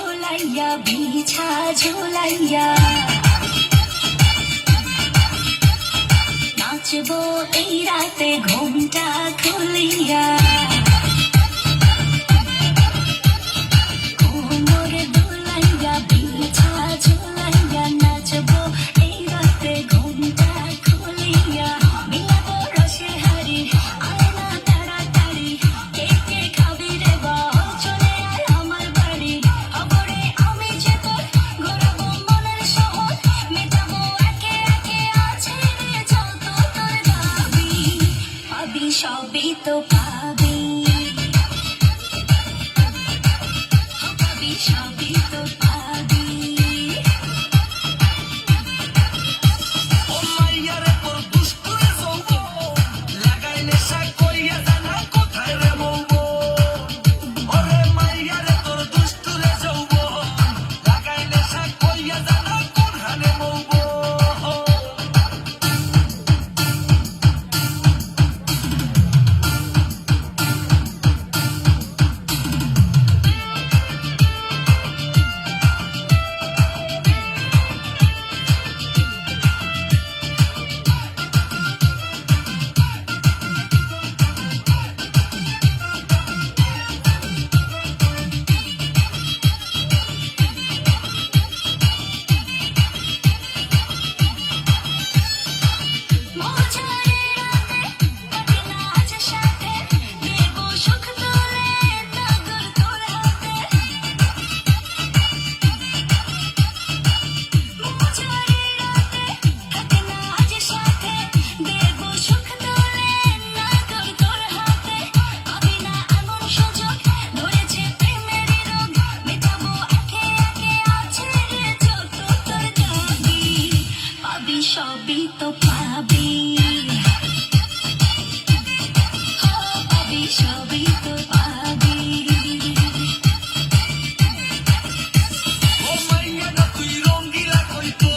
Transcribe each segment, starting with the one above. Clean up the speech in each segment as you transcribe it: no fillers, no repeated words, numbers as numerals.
দোলাইয়া বিছা ঝোলাইয়া নাচবো এই রাতে ঘুমটা খুলিয়া কোমর দোলাইয়া বিছা ঝোলাইয়া নাচবো এই রাতে ঘুমটা খুলিয়া মিলাবো রসে হারি আয়না তাড়াতাড়ি কে কে খাবি রে বল চলে আয় আমার বাড়ি খবরে আমি যে তোর ঘোরাবো মনের শহর মেটাবো একে একে আছে রে যত তোর দাবি পাবি সবই তো পাবি পাবি সবই তো পাবি ও মাইয়ারে তোর দুষ্টুরে যৌবন লাগাইলে শাক করিয়া জানা কোথায় রে মৌবন ওরে মাইয়ারে তোর দুষ্টুরে যৌবন লাগাইলে শাক করিয়া জানা কোথায় মৌবন মজারে রাতে কাটে নাচ সাথে দেবো সুখ তোলে নগর তোর হাতে মজারে রাতে কাটে নাচ সাথে দেবো সুখ তোলে নগর তোর হাতে পাবি না এমন সুযোগ ধরেছে প্রেমেরই রোগ মেটাবো একে একে আছে রে যত তোর দাবি পাবি সবই তো পাবি পাবি সবই তো পাবি ও মাইয়াটা তুই রঙ্গিলা কইতো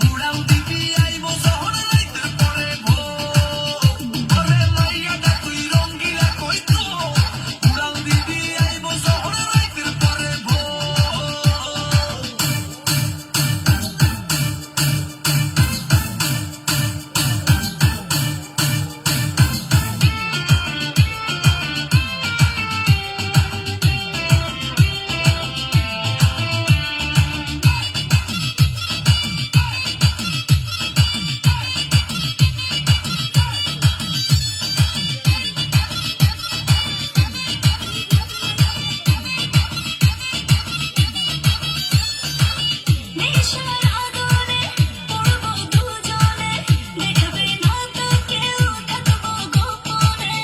উড়াও দিবি আইবো শহর রাইতের পরে ভোর ওরে মাইয়াটা তুই রঙ্গিলা কইতো উড়াও দিবি আইবো শহর রাইতের পরে ভোর নেশার আগুনে পড়বো দুজনে দেখবে না তো কেউ থাকবো গোপনে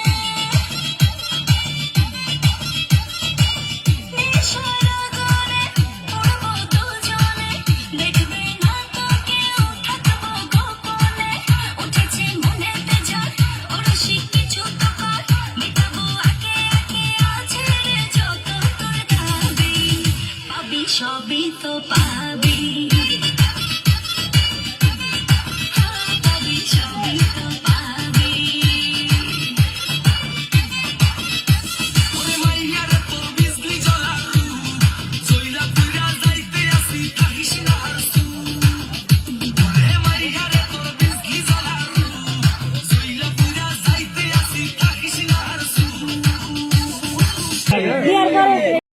নেশার আগুনে পড়বো দুজনে দেখবে না তো কেউ থাকবো গোপনে উঠেছে মনেতে ঝড় ওরসি কিছু তো কর মেটাবো একে একে আছে রে যত তোর দাবি পাবি সবই তো পাবি